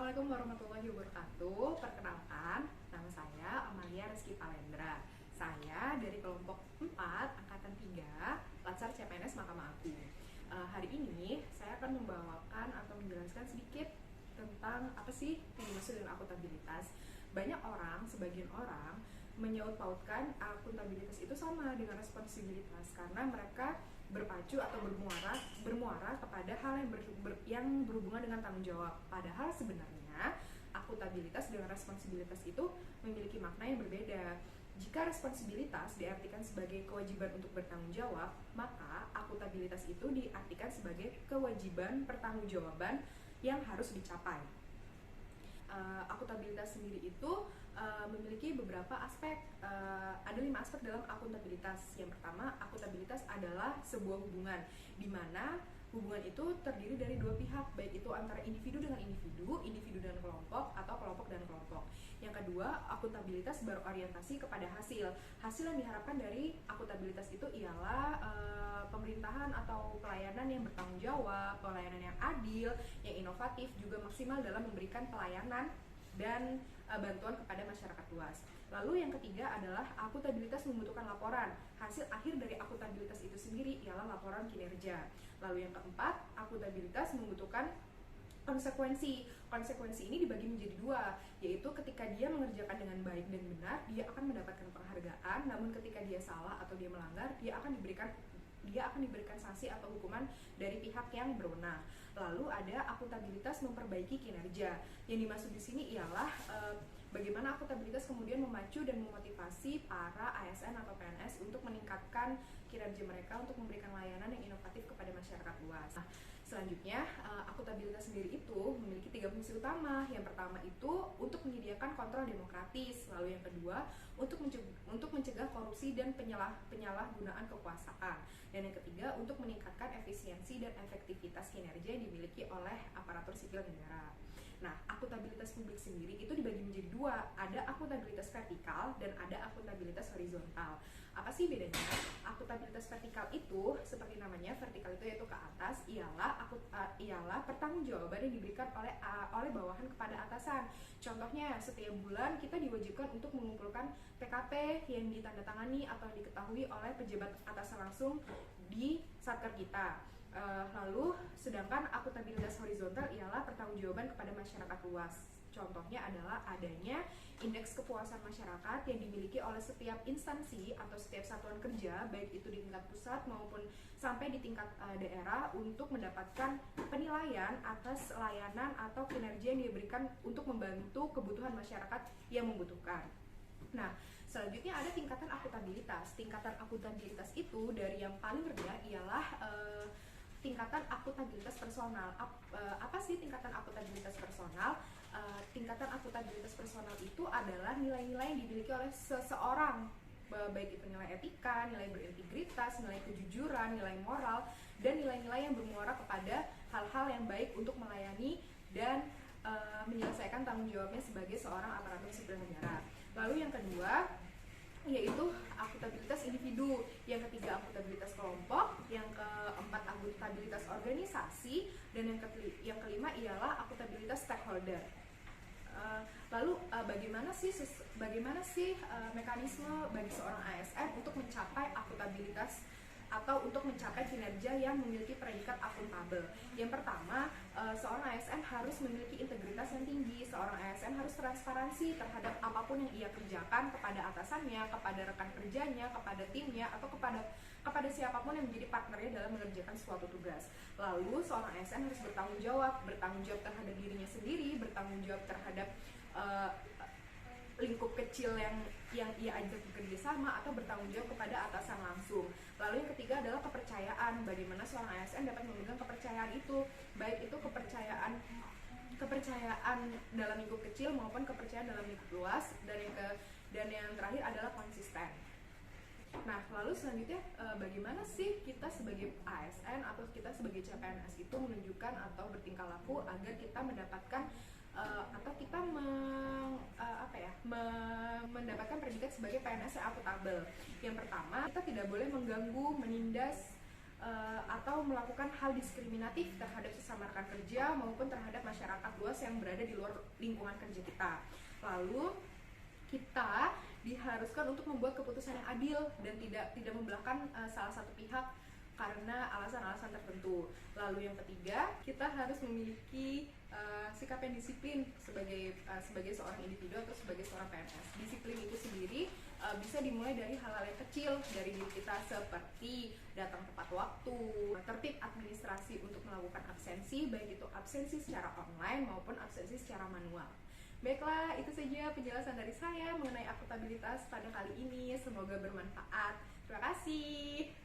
Assalamualaikum warahmatullahi wabarakatuh. Perkenalkan, nama saya Amalia Rizky Palendra. Saya dari kelompok 4, angkatan 3, Latsar CPNS Mahkamah Agung. Hari ini saya akan membawakan atau menjelaskan sedikit tentang apa sih yang dimaksud dengan akuntabilitas. Banyak orang, sebagian orang menyaut pautkan akuntabilitas itu sama dengan responsibilitas karena mereka berpacu atau bermuara kepada hal yang berhubungan dengan tanggung jawab. Padahal sebenarnya akuntabilitas dengan responsibilitas itu memiliki makna yang berbeda. Jika responsibilitas diartikan sebagai kewajiban untuk bertanggung jawab, maka akuntabilitas itu diartikan sebagai kewajiban pertanggungjawaban yang harus dicapai. Akuntabilitas sendiri itu memiliki beberapa aspek. Ada 5 aspek dalam akuntabilitas. Yang pertama, akuntabilitas adalah sebuah hubungan di mana hubungan itu terdiri dari dua pihak, baik itu antara individu dengan individu, individu dan kelompok, atau kelompok dan kelompok. Yang kedua, akuntabilitas berorientasi kepada hasil. Hasil yang diharapkan dari akuntabilitas itu ialah pemerintahan atau pelayanan yang bertanggung jawab, pelayanan yang adil, yang inovatif, juga maksimal dalam memberikan pelayanan dan bantuan kepada masyarakat luas. Lalu yang ketiga adalah akuntabilitas membutuhkan laporan. Hasil akhir dari akuntabilitas itu sendiri ialah laporan kinerja. Lalu yang keempat, akuntabilitas membutuhkan konsekuensi. Konsekuensi ini dibagi menjadi 2, yaitu ketika dia mengerjakan dengan baik dan benar, dia akan mendapatkan penghargaan. Namun ketika dia salah atau dia melanggar, dia akan diberikan sanksi atau hukuman dari pihak yang berwenang. Lalu ada akuntabilitas memperbaiki kinerja. Yang dimaksud di sini ialah bagaimana akuntabilitas kemudian memacu dan memotivasi para ASN atau PNS untuk meningkatkan kinerja mereka untuk memberikan layanan yang inovatif kepada masyarakat luas. Nah, selanjutnya, akuntabilitas sendiri itu memiliki 3 fungsi utama. Yang pertama itu untuk menyediakan kontrol demokratis. Lalu yang kedua, untuk mencegah korupsi dan penyalahgunaan kekuasaan. Dan yang ketiga, untuk meningkatkan efisiensi dan efektivitas kinerja yang dimiliki oleh aparatur sipil negara. Nah, akuntabilitas publik sendiri itu dibagi menjadi 2. Ada akuntabilitas vertikal dan ada akuntabilitas horizontal. Apa sih bedanya? Akuntabilitas vertikal itu, seperti namanya, vertikal itu yaitu ke atas, ialah pertanggungjawaban yang diberikan oleh bawahan kepada atasan. Contohnya, setiap bulan kita diwajibkan untuk mengumpulkan PKP yang ditandatangani atau diketahui oleh pejabat atasan langsung di satker kita. Lalu, sedangkan akuntabilitas horizontal ialah pertanggungjawaban kepada masyarakat luas. Contohnya adalah adanya indeks kepuasan masyarakat yang dimiliki oleh setiap instansi atau setiap satuan kerja, baik itu di tingkat pusat maupun sampai di tingkat daerah, untuk mendapatkan penilaian atas layanan atau kinerja yang diberikan untuk membantu kebutuhan masyarakat yang membutuhkan. Nah, selanjutnya ada tingkatan akuntabilitas. Tingkatan akuntabilitas itu dari yang paling rendah ialah tingkatan akuntabilitas personal. Apa sih tingkatan akuntabilitas personal? Tingkatan akuntabilitas personal itu adalah nilai-nilai yang dimiliki oleh seseorang, baik itu nilai etika, nilai berintegritas, nilai kejujuran, nilai moral, dan nilai-nilai yang bermuara kepada hal-hal yang baik untuk melayani dan menyelesaikan tanggung jawabnya sebagai seorang aparatur sipil negara. Lalu yang kedua yaitu akuntabilitas individu, yang ketiga akuntabilitas kelompok, yang keempat akuntabilitas organisasi, dan yang kelima ialah akuntabilitas stakeholder. Lalu bagaimana sih mekanisme bagi seorang ASN untuk mencapai akuntabilitas atau untuk mencapai kinerja yang memiliki predikat akuntabel? Yang pertama, seorang ASN harus memiliki integritas yang tinggi. Seorang ASN harus transparansi terhadap apapun yang ia kerjakan kepada atasannya, kepada rekan kerjanya, kepada timnya, atau kepada siapapun yang menjadi partnernya dalam mengerjakan suatu tugas. Lalu seorang ASN harus bertanggung jawab terhadap dirinya sendiri, bertanggung jawab terhadap lingkup kecil yang ia ajak bekerja sama, atau bertanggung jawab kepada atasan langsung. Lalu yang ketiga adalah kepercayaan. Bagaimana seorang ASN dapat memegang kepercayaan itu, baik itu kepercayaan dalam lingkup kecil maupun kepercayaan dalam lingkup luas. Dan yang terakhir adalah konsisten. Nah, lalu selanjutnya bagaimana sih kita sebagai ASN atau kita sebagai CPNS itu menunjukkan atau bertingkah laku agar kita mendapatkan atau kita mendapatkan predikat sebagai PNS yang akuntabel. Yang pertama, kita tidak boleh mengganggu, menindas atau melakukan hal diskriminatif terhadap sesama rekan kerja maupun terhadap masyarakat luas yang berada di luar lingkungan kerja kita. Lalu kita diharuskan untuk membuat keputusan yang adil dan tidak membelahkan salah satu pihak karena alasan-alasan tertentu. Lalu yang ketiga, kita harus memiliki sikap yang disiplin sebagai seorang individu atau sebagai seorang PNS. Disiplin itu sendiri bisa dimulai dari hal-hal yang kecil dari diri kita, seperti datang tepat waktu, tertib administrasi untuk melakukan absensi, baik itu absensi secara online maupun absensi secara manual. Baiklah, itu saja penjelasan dari saya mengenai akuntabilitas pada kali ini. Semoga bermanfaat. Terima kasih.